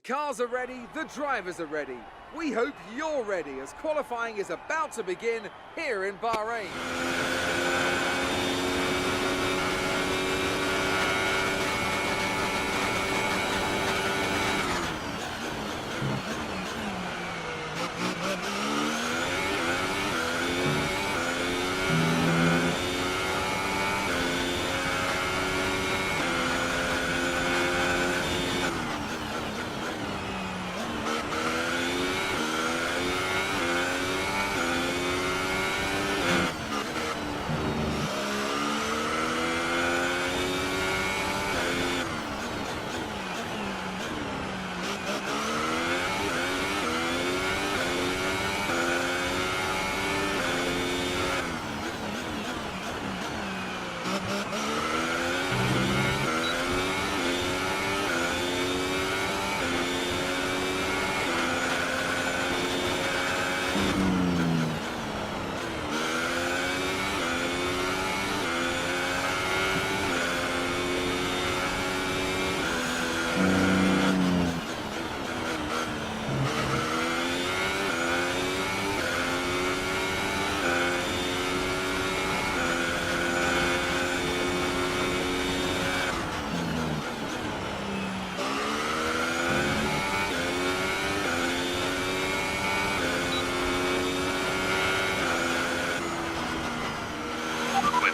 cars are ready, the drivers are ready. We hope you're ready as qualifying is about to begin here in Bahrain.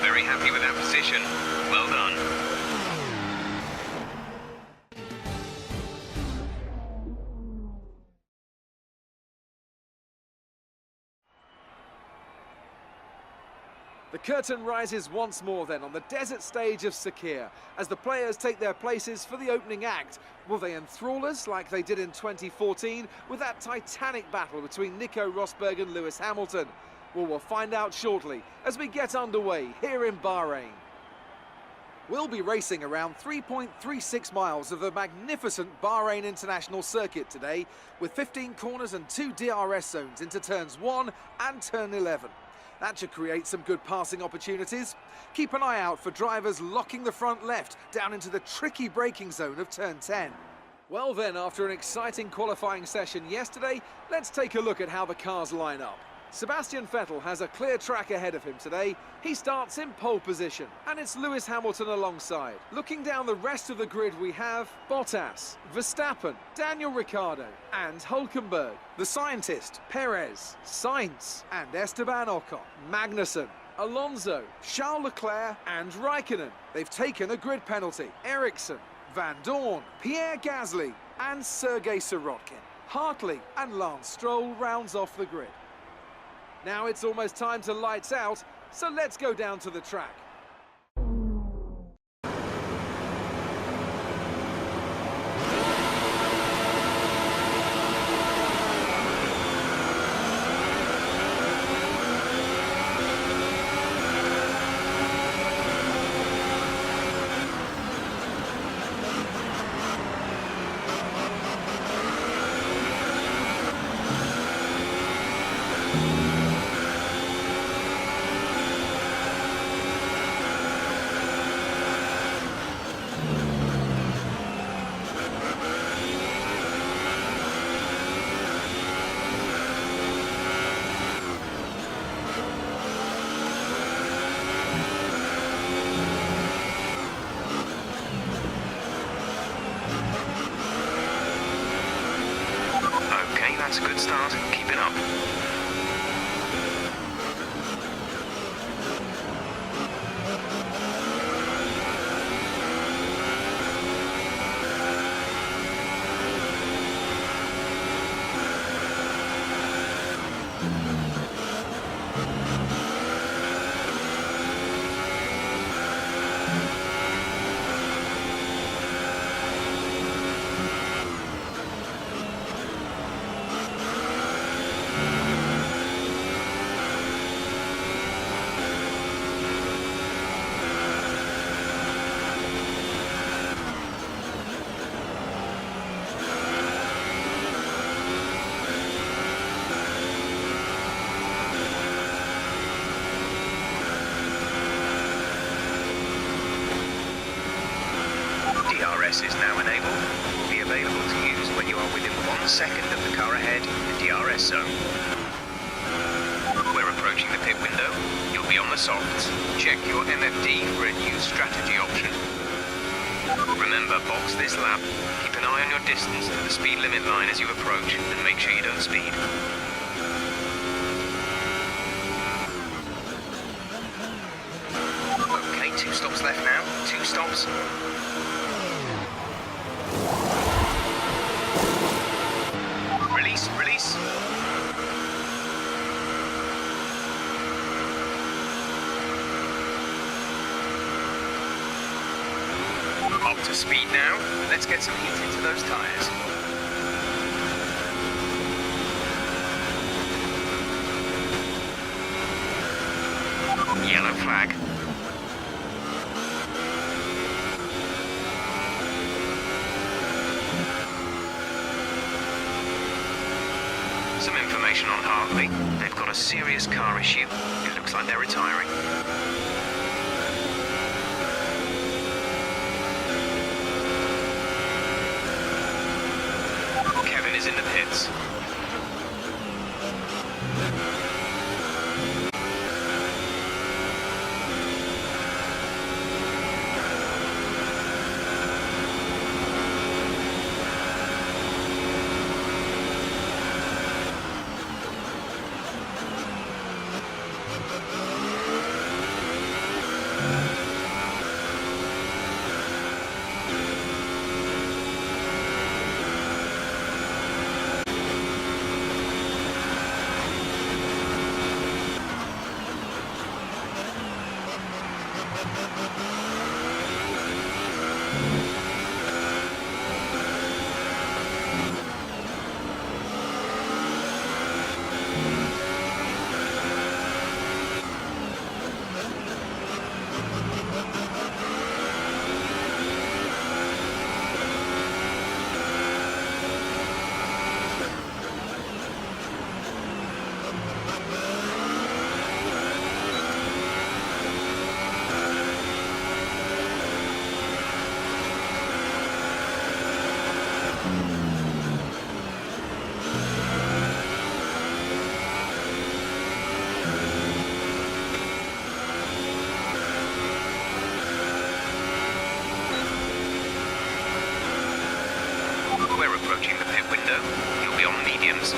Very happy with that position. Well done. The curtain rises once more then on the desert stage of Sakir as the players take their places for the opening act. Will they enthrall us like they did in 2014 with that titanic battle between Nico Rosberg and Lewis Hamilton? Well, we'll find out shortly as we get underway here in Bahrain. We'll be racing around 3.36 miles of the magnificent Bahrain International Circuit today, with 15 corners and 2 DRS zones into turns 1 and turn 11. That should create some good passing opportunities. Keep an eye out for drivers locking the front left down into the tricky braking zone of turn 10. Well then, after an exciting qualifying session yesterday, let's take a look at how the cars line up. Sebastian Vettel has a clear track ahead of him today. He starts in pole position, and it's Lewis Hamilton alongside. Looking down the rest of the grid, we have Bottas, Verstappen, Daniel Ricciardo, and Hülkenberg. The scientist, Perez, Sainz, and Esteban Ocon, Magnussen, Alonso, Charles Leclerc, and Raikkonen. They've taken a grid penalty. Ericsson, Van Dorn, Pierre Gasly, and Sergei Sirotkin. Hartley and Lance Stroll rounds off the grid. Now it's almost time to lights out, so let's go down to the track. That's a good start. Keep it up. DRS is now enabled. Will be available to use when you're you are within 1 second of the car ahead, the DRS zone. We're approaching the pit window. You'll be on the softs. Check your MFD for a new strategy option. Remember, box this lap. Keep an eye on your distance to the speed limit line as you approach, and make sure you don't speed. Okay, 2 stops left now. 2 stops. Release, release. Up to speed now. Let's get some heat into those tyres. Yellow flag. Some information on Hartley. They've got a serious car issue. It looks like they're retiring. Kevin is in the pits. We're approaching the pit window. You'll be on mediums.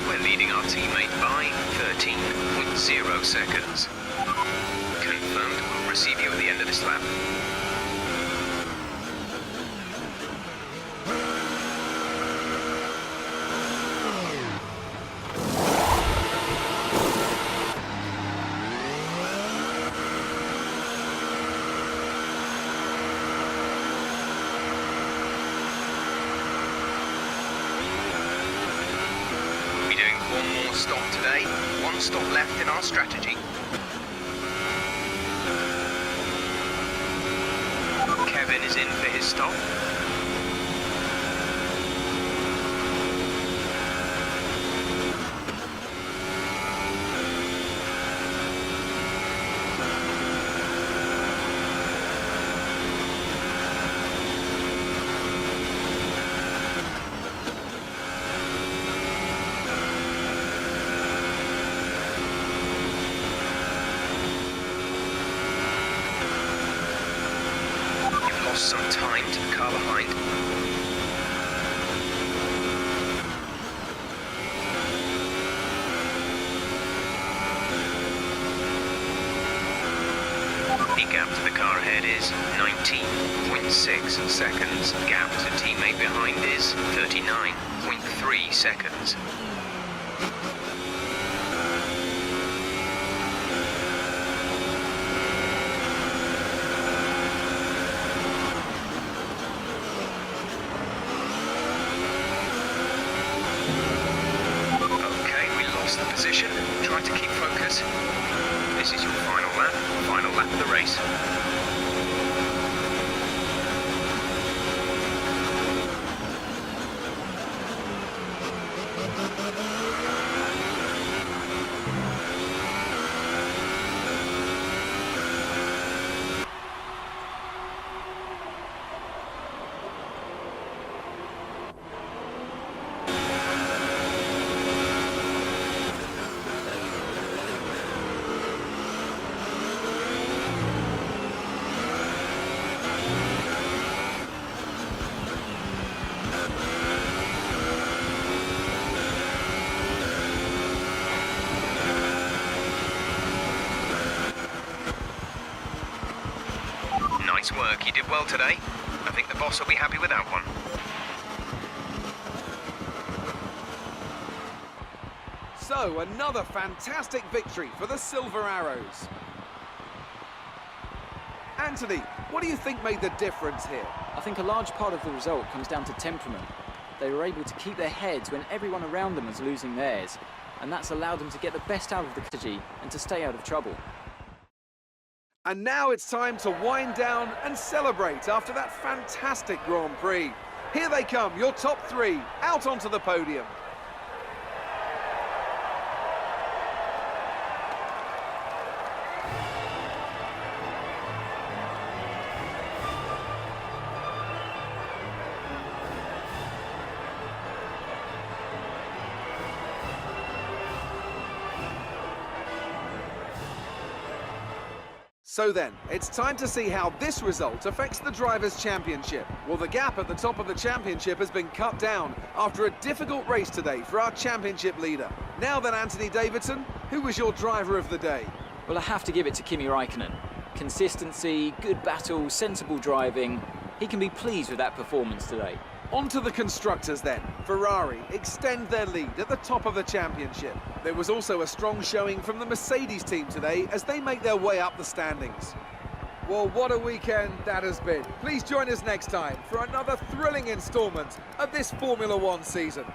We're leading our teammate by 13.0 seconds. Confirmed. We'll receive you at the end of this lap. One more stop today. 1 stop left in our strategy. Kevin is in for his stop. Some time to the car behind. The gap to the car ahead is 19.6 seconds. Gap to teammate behind is 39.3 seconds. Position. Try to keep focus. This is your final lap of the race. work. You did well today. I think the boss will be happy with that one. So, another fantastic victory for the Silver Arrows. Anthony, what do you think made the difference here? I think a large part of the result comes down to temperament. They were able to keep their heads when everyone around them was losing theirs, and that's allowed them to get the best out of the strategy and to stay out of trouble. And now it's time to wind down and celebrate after that fantastic Grand Prix. Here they come, your top three, out onto the podium. So then, it's time to see how this result affects the Drivers' Championship. Well, the gap at the top of the championship has been cut down after a difficult race today for our championship leader. Now then, Anthony Davidson, who was your driver of the day? Well, I have to give it to Kimi Räikkönen. Consistency, good battle, sensible driving. He can be pleased with that performance today. On to the constructors then. Ferrari extend their lead at the top of the championship. There was also a strong showing from the Mercedes team today as they make their way up the standings. Well, what a weekend that has been. Please join us next time for another thrilling instalment of this Formula One season.